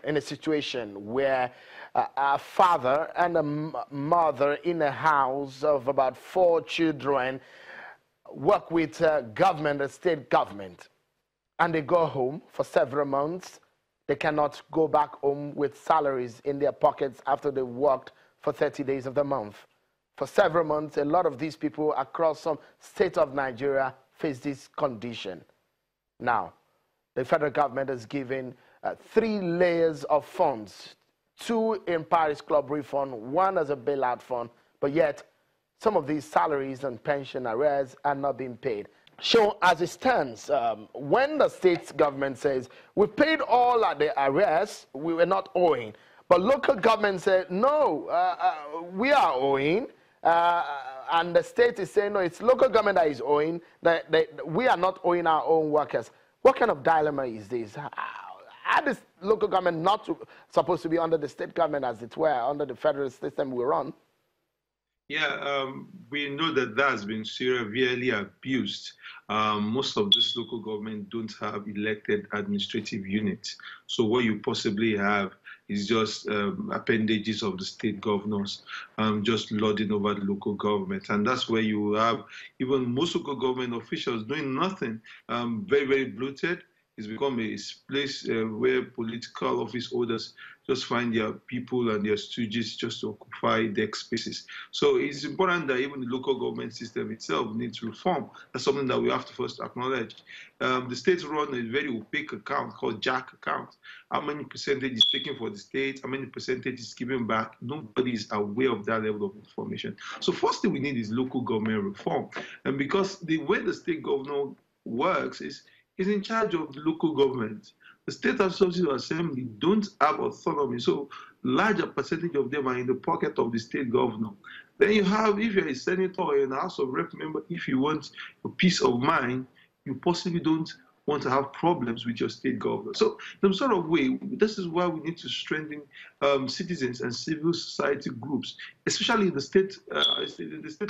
in a situation where a father and a mother in a house of about 4 children work with government, the state government, and they go home for several months. They cannot go back home with salaries in their pockets after they worked for 30 days of the month. For several months, a lot of these people across some states of Nigeria face this condition. Now, the federal government has given 3 layers of funds, 2 in Paris Club refund, 1 as a bailout fund, but yet some of these salaries and pension arrears are not being paid. So as it stands, when the state government says, we paid all at the arrears, we were not owing, but local government said, no, we are owing, and the state is saying, no, it's local government that is owing, we are not owing our own workers. What kind of dilemma is this? How is local government not supposed to be under the state government, as it were, under the federal system we run? Yeah, we know that that has been severely abused. Most of these local government don't have elected administrative units. So what you possibly have is just appendages of the state governors just lording over the local government. And that's where you have even most local government officials doing nothing, very, very bloated. It's become a place where political office holders just find their people and their stooges just to occupy deck spaces. So it's important that even the local government system itself needs reform. That's something that we have to first acknowledge. The states run a very opaque account called Jack account. How many percentage is taken for the state? How many percentage is given back? Nobody is aware of that level of information. So first thing we need is local government reform. And because the way the state governor works is in charge of the local government. The state associative assembly don't have autonomy, so larger percentage of them are in the pocket of the state governor. Then you have, if you're a senator or in a House of Rep member, if you want a peace of mind, you possibly don't want to have problems with your state governor. So in some sort of way, this is why we need to strengthen citizens and civil society groups, especially in the state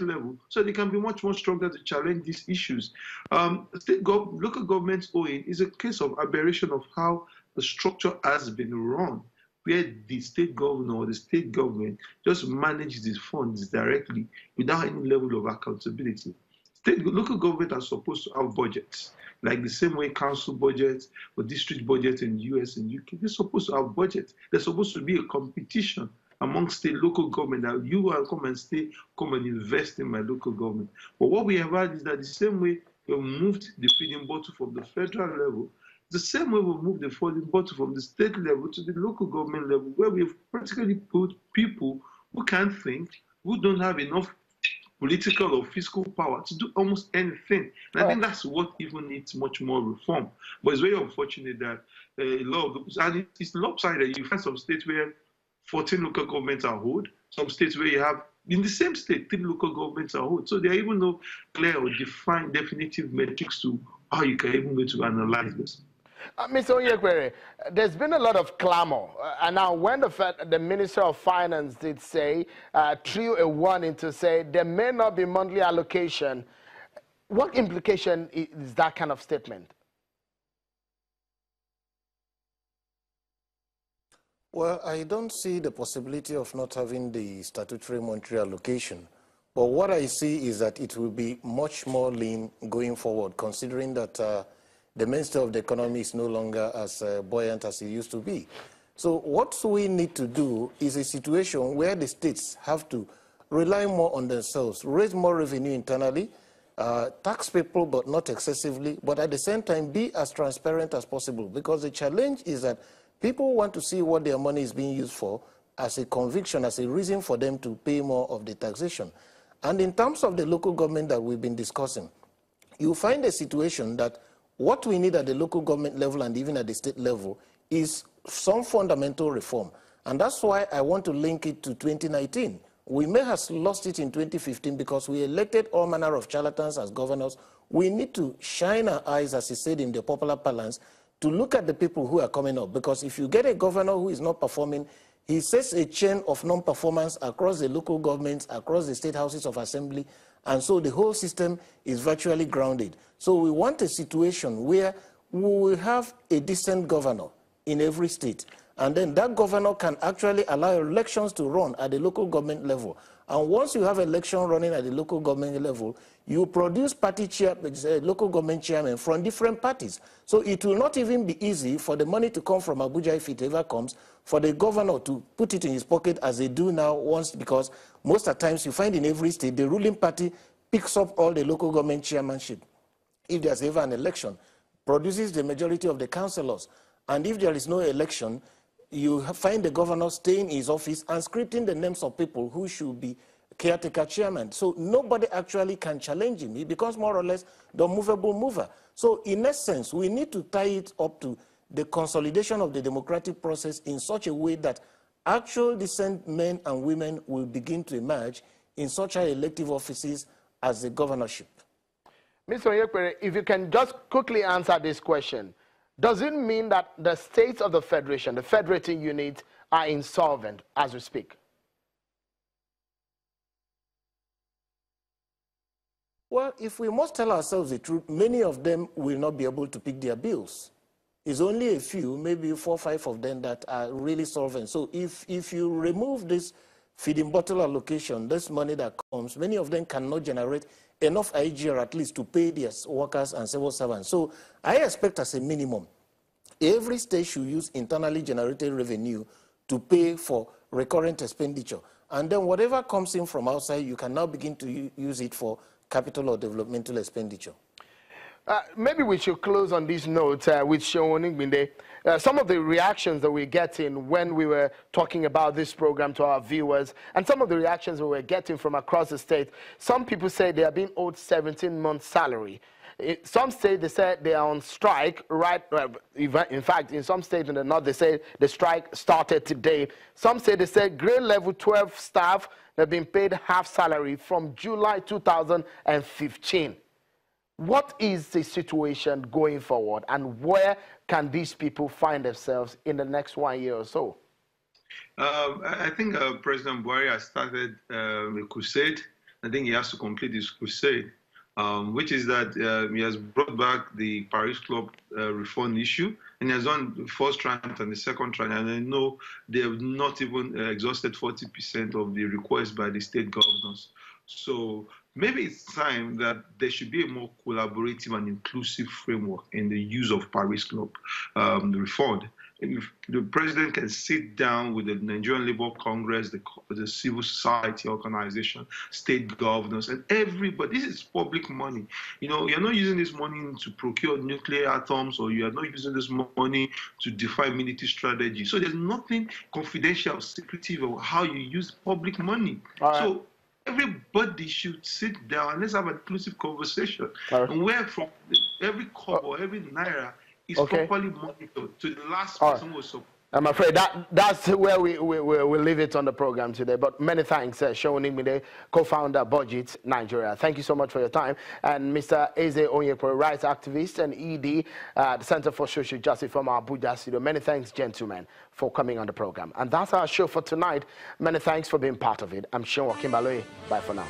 level, so they can be much more stronger to challenge these issues. Local government owing is a case of aberration of how the structure has been run, where the state governor or the state government just manages these funds directly without any level of accountability. Local government are supposed to have budgets, like the same way council budgets or district budgets in the US and UK. They're supposed to have budgets. There's supposed to be a competition among state local government that you will come and invest in my local government. But what we have had is that the same way we moved the feeding bottle from the federal level, the same way we moved the feeding bottle from the state level to the local government level, where we've practically put people who can't think, who don't have enough political or fiscal power to do almost anything. And I think that's what even needs much more reform. But it's very unfortunate that a lot of those, and it's lopsided. You find some states where 14 local governments are hold, some states where you have, in the same state, 3 local governments are hold. So there are even no clear or defined definitive metrics to how you can even go to analyze this. Mr. Onyekwere, there's been a lot of clamor, and now when the Minister of Finance did say, threw a warning to say there may not be monthly allocation, what implication is that kind of statement? Well, I don't see the possibility of not having the statutory monetary allocation, but what I see is that it will be much more lean going forward, considering that the Minister of the Economy is no longer as buoyant as he used to be. So what we need to do is a situation where the states have to rely more on themselves, raise more revenue internally, tax people but not excessively, but at the same time be as transparent as possible, because the challenge is that people want to see what their money is being used for as a conviction, as a reason for them to pay more of the taxation. And in terms of the local government that we've been discussing, you find a situation that what we need at the local government level and even at the state level is some fundamental reform. And that's why I want to link it to 2019. We may have lost it in 2015 because we elected all manner of charlatans as governors. We need to shine our eyes, as he said in the popular parlance, to look at the people who are coming up. Because if you get a governor who is not performing, he sets a chain of non-performance across the local governments, across the state houses of assembly, and so the whole system is virtually grounded. So we want a situation where we will have a decent governor in every state. And then that governor can actually allow elections to run at the local government level. And once you have election running at the local government level, you produce local government chairmen from different parties. So it will not even be easy for the money to come from Abuja, if it ever comes, for the governor to put it in his pocket as they do now once, because most of the times you find in every state, the ruling party picks up all the local government chairmanship. If there's ever an election, produces the majority of the councillors. And if there is no election, you find the governor staying in his office and scripting the names of people who should be caretaker chairman. So nobody actually can challenge him. He becomes more or less the movable mover. So in essence, we need to tie it up to the consolidation of the democratic process in such a way that actual decent men and women will begin to emerge in such elective offices as the governorship. Mr. Onyekpere, if you can just quickly answer this question. Does it mean that the states of the federation, the federating units, are insolvent as we speak? Well, if we must tell ourselves the truth, many of them will not be able to pick their bills. It's only a few, maybe 4 or 5 of them that are really solvent. So if you remove this feeding bottle allocation, this money that comes, many of them cannot generate enough IGR at least to pay their workers and civil servants. So I expect as a minimum, every state should use internally generated revenue to pay for recurrent expenditure. And then whatever comes in from outside, you can now begin to use it for capital or developmental expenditure. Maybe we should close on this note with Seun Onigbinde. Some of the reactions that we're getting when we were talking about this program to our viewers, and some of the reactions we were getting from across the state, some people say they are being owed 17 months' salary. Some states, they said they are on strike, right? In fact, in some states in the north, they say the strike started today. Some say they said grade level 12 staff have been paid half salary from July 2015. What is the situation going forward, and where can these people find themselves in the next 1 year or so? I think President Buhari has started a crusade. I think he has to complete his crusade, which is that he has brought back the Paris Club refund issue, and he has done the first tranche and the second tranche, and I know they have not even exhausted 40% of the requests by the state governors. So maybe it's time that there should be a more collaborative and inclusive framework in the use of Paris Club refund. If the president can sit down with the Nigerian Labour Congress, the civil society organization, state governors, and everybody, this is public money. You know, you're not using this money to procure nuclear atoms, or you are not using this money to define military strategy. So there's nothing confidential or secretive about how you use public money. So everybody should sit down and let's have an inclusive conversation. And where from every kobo, every naira is properly monitored to the last person who was supposed. I'm afraid that's where we'll leave it on the program today. But many thanks, Seun Onigbinde, co-founder Budget Nigeria. Thank you so much for your time. And Mr. Eze Onyekpere, rights activist and ED, the Center for Social Justice from Abuja studio. Many thanks, gentlemen, for coming on the program. And that's our show for tonight. Many thanks for being part of it. I'm Seun Wakimbaloye. Bye for now.